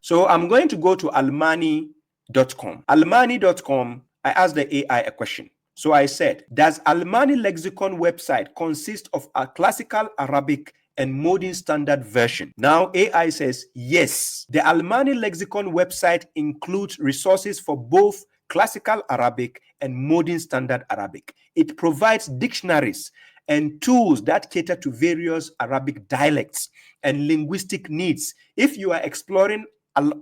So I'm going to go to almani.com. Almani.com, I asked the AI a question. So I said, does Almani lexicon website consist of a classical Arabic and modern standard version? Now AI says yes. The Almani lexicon website includes resources for both classical Arabic and modern standard Arabic. It provides dictionaries and tools that cater to various Arabic dialects and linguistic needs. If you are exploring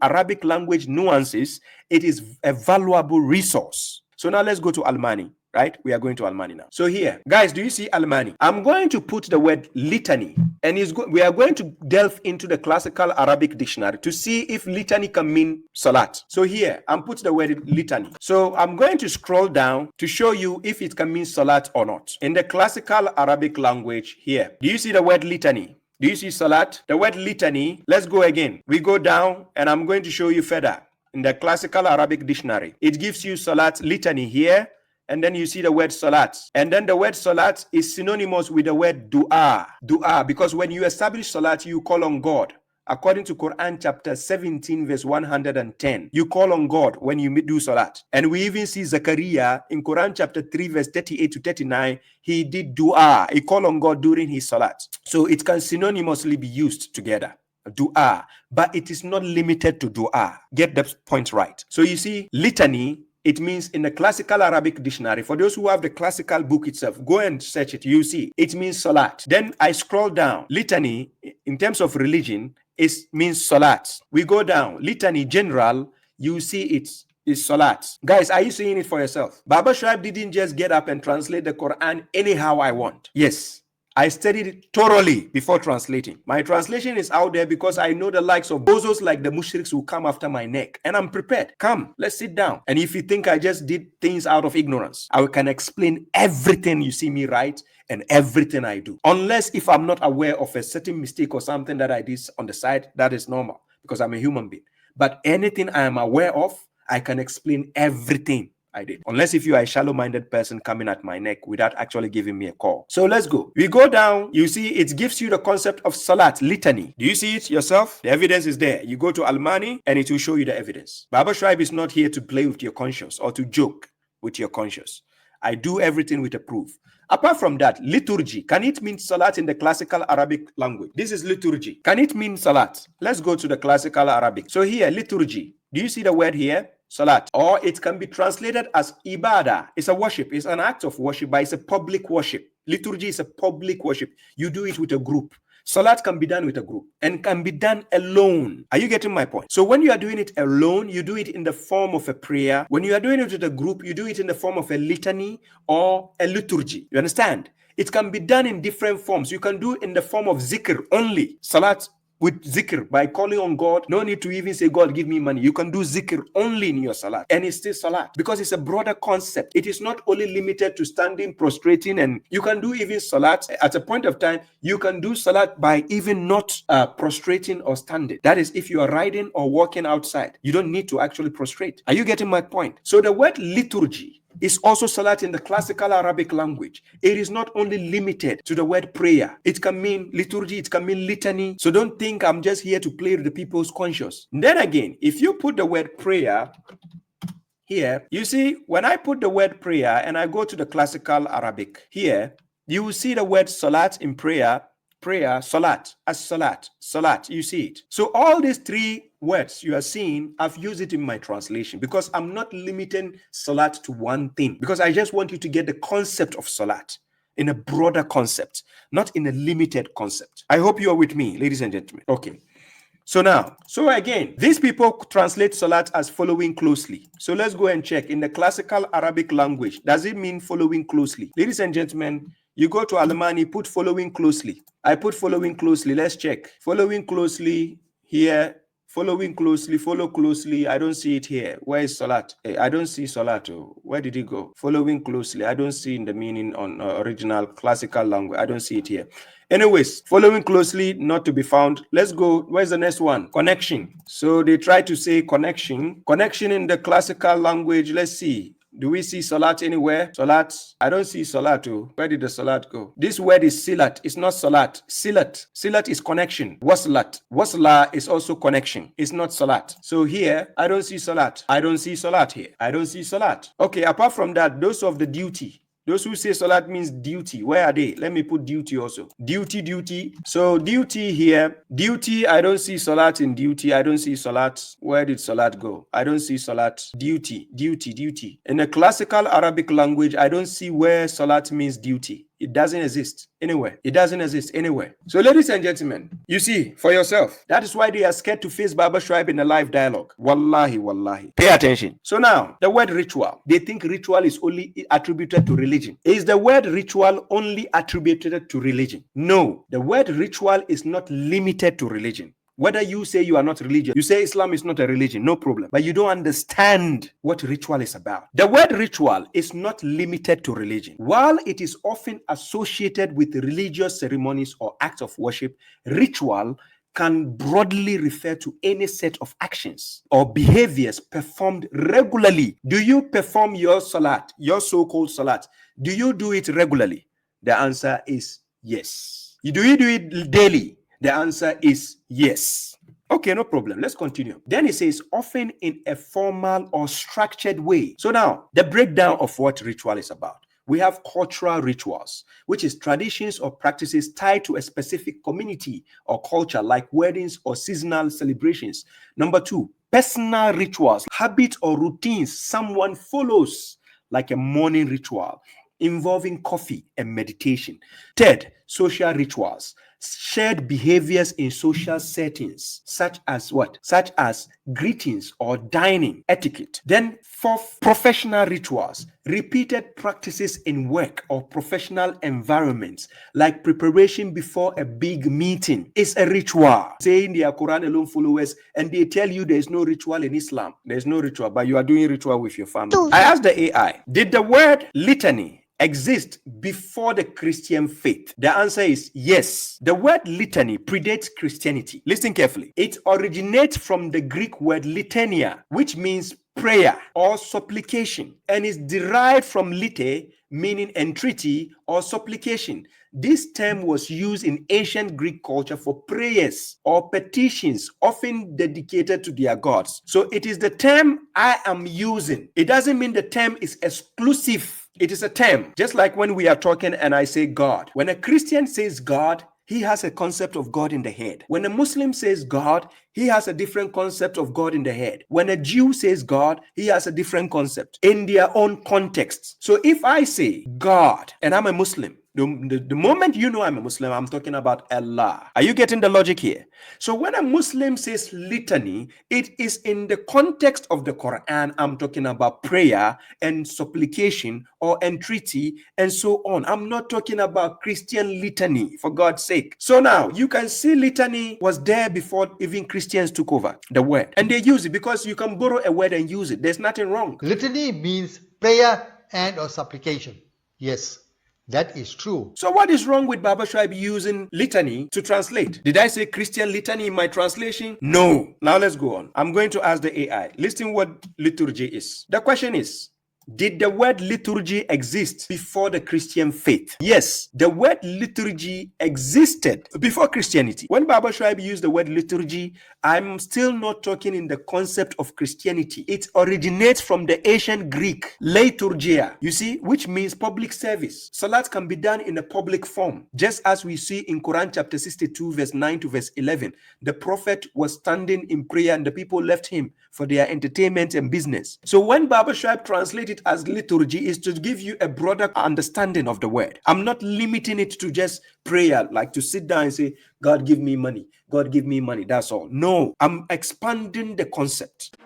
Arabic language nuances, it is a valuable resource. So now let's go to Almani. Right? We are going to Almani now. So here, guys, do you see Almani? I'm going to put the word litany, and we are going to delve into the classical Arabic dictionary to see if litany can mean salat. So here, I'm put the word litany. So I'm going to scroll down to show you if it can mean salat or not. In the classical Arabic language here, do you see the word litany? Do you see salat? The word litany, let's go again. We go down, and I'm going to show you further. In the classical Arabic dictionary, it gives you salat litany here, and then you see the word salat. And then the word salat is synonymous with the word dua. Dua, because when you establish salat, you call on God. According to Quran chapter 17, verse 110, you call on God when you do salat. And we even see Zechariah in Quran chapter 3, verse 38 to 39, he did dua. He called on God during his salat. So it can synonymously be used together. Dua, but it is not limited to dua. Get the point right. So you see, litany, it means in the classical Arabic dictionary, for those who have the classical book itself, go and search it, you see, it means salat. Then I scroll down. Litany, in terms of religion, it means salat. We go down. Litany general, you see it is salat. Guys, are you seeing it for yourself? Baba Shuaib didn't just get up and translate the Quran anyhow I want. Yes. I studied it thoroughly before translating. My translation is out there because I know the likes of bozos like the mushriks who come after my neck. And I'm prepared. Come, let's sit down. And if you think I just did things out of ignorance, I can explain everything you see me write and everything I do. Unless if I'm not aware of a certain mistake or something that I did on the side, that is normal because I'm a human being. But anything I am aware of, I can explain everything I did. Unless if you are a shallow-minded person coming at my neck without actually giving me a call. So let's go. We go down. You see, it gives you the concept of salat, litany. Do you see it yourself? The evidence is there. You go to Almani and it will show you the evidence. Baba Shuaib is not here to play with your conscience or to joke with your conscience. I do everything with a proof. Apart from that, liturgy. Can it mean salat in the classical Arabic language? This is liturgy. Can it mean salat? Let's go to the classical Arabic. So here, liturgy. Do you see the word here? Salat, or it can be translated as ibadah. It's a worship. It's an act of worship, but it's a public worship. Liturgy is a public worship. You do it with a group. Salat can be done with a group and can be done alone. Are you getting my point? So when you are doing it alone, you do it in the form of a prayer. When you are doing it with a group, you do it in the form of a litany or a liturgy. You understand? It can be done in different forms. You can do it in the form of zikr only. Salat with zikr, by calling on God. No need to even say, God, give me money. You can do zikr only in your salat. And it's still salat because it's a broader concept. It is not only limited to standing, prostrating, and you can do even salat at a point of time. You can do salat by even not prostrating or standing. That is if you are riding or walking outside. You don't need to actually prostrate. Are you getting my point? So the word liturgy is also salat in the classical Arabic language. It is not only limited to the word prayer. It can mean liturgy, it can mean litany. So don't think I'm just here to play with the people's conscience. And then again, if you put the word prayer here, you see, when I put the word prayer and I go to the classical Arabic here, you will see the word salat in prayer, salat, as salat, salat, you see it. So all these three words you are seeing, I've used it in my translation because I'm not limiting salat to one thing, because I just want you to get the concept of salat in a broader concept, not in a limited concept. I hope you are with me, ladies and gentlemen. Okay. So again, these people translate salat as following closely. So let's go and check in the classical Arabic language. Does it mean following closely? Ladies and gentlemen, you go to Almani, put following closely. I put following closely. Let's check. Following closely here. Following closely, follow closely. I don't see it here. Where is salat? I don't see salat. Where did it go? Following closely. I don't see in the meaning on original classical language. I don't see it here. Anyways, following closely, not to be found. Let's go. Where's the next one? Connection. So they try to say connection. Connection in the classical language. Let's see. Do we see salat anywhere? Salat? I don't see salat. Oh. Where did the salat go? This word is silat. It's not salat. Silat. Silat is connection. Waslat. Wasla is also connection. It's not salat. So here, I don't see salat. I don't see salat here. I don't see salat. Okay, apart from that, those of the duty. Those who say salat means duty, where are they? Let me put duty also. Duty. So duty here. Duty, I don't see salat in duty. I don't see salat. Where did salat go? I don't see salat. Duty. In the classical Arabic language, I don't see where salat means duty. It doesn't exist anywhere. It doesn't exist anywhere. So ladies and gentlemen, you see for yourself. That is why they are scared to face Baba Shuaib in a live dialogue. Wallahi. Pay attention. So now, the word ritual. They think ritual is only attributed to religion. Is the word ritual only attributed to religion? No. The word ritual is not limited to religion. Whether you say you are not religious, you say Islam is not a religion, no problem. But you don't understand what ritual is about. The word ritual is not limited to religion. While it is often associated with religious ceremonies or acts of worship, ritual can broadly refer to any set of actions or behaviors performed regularly. Do you perform your salat, your so-called salat? Do you do it regularly? The answer is yes. Do you do it daily? The answer is yes. Okay, no problem. Let's continue. Then it says, often in a formal or structured way. So now, the breakdown of what ritual is about. We have cultural rituals, which is traditions or practices tied to a specific community or culture, like weddings or seasonal celebrations. Number 2, personal rituals, habits or routines someone follows, like a morning ritual involving coffee and meditation. 3rd, social rituals, shared behaviors in social settings, such as what? Such as greetings or dining etiquette. Then 4th, professional rituals, repeated practices in work or professional environments, like preparation before a big meeting is a ritual. Saying they are Quran alone followers and they tell you there is no ritual in Islam. There is no ritual, but you are doing ritual with your family. I asked the AI, did the word litany exist before the Christian faith? The answer is yes. The word litany predates Christianity. Listen carefully. It originates from the Greek word litania, which means prayer or supplication, and is derived from lite, meaning entreaty or supplication. This term was used in ancient Greek culture for prayers or petitions, often dedicated to their gods. So it is the term I am using. It doesn't mean the term is exclusive. It is a term, just like when we are talking and I say God. When a Christian says God, he has a concept of God in the head. When a Muslim says God, he has a different concept of God in the head. When a Jew says God, he has a different concept in their own context. So if I say God and I'm a Muslim, the moment you know I'm a Muslim, I'm talking about Allah. Are you getting the logic here? So when a Muslim says litany, it is in the context of the Quran. I'm talking about prayer and supplication or entreaty and so on. I'm not talking about Christian litany, for God's sake. So now you can see litany was there before even Christians took over the word. And they use it because you can borrow a word and use it. There's nothing wrong. Litany means prayer and or supplication. Yes. That is true. So what is wrong with Baba Shuaib using litany to translate? Did I say Christian litany in my translation? No. Now let's go on. I'm going to ask the AI. Listen what liturgy is. The question is, did the word liturgy exist before the Christian faith? Yes, the word liturgy existed before Christianity. When Baba Shuaib used the word liturgy, I'm still not talking in the concept of Christianity. It originates from the ancient Greek liturgia, you see, which means public service. Salat can be done in a public form, just as we see in Quran chapter 62 verse 9 to verse 11. The prophet was standing in prayer and the people left him for their entertainment and business. So when Baba Shuaib translated as liturgy, is to give you a broader understanding of the word. I'm not limiting it to just prayer, like to sit down and say, God give me money, God give me money, that's all. No, I'm expanding the concept.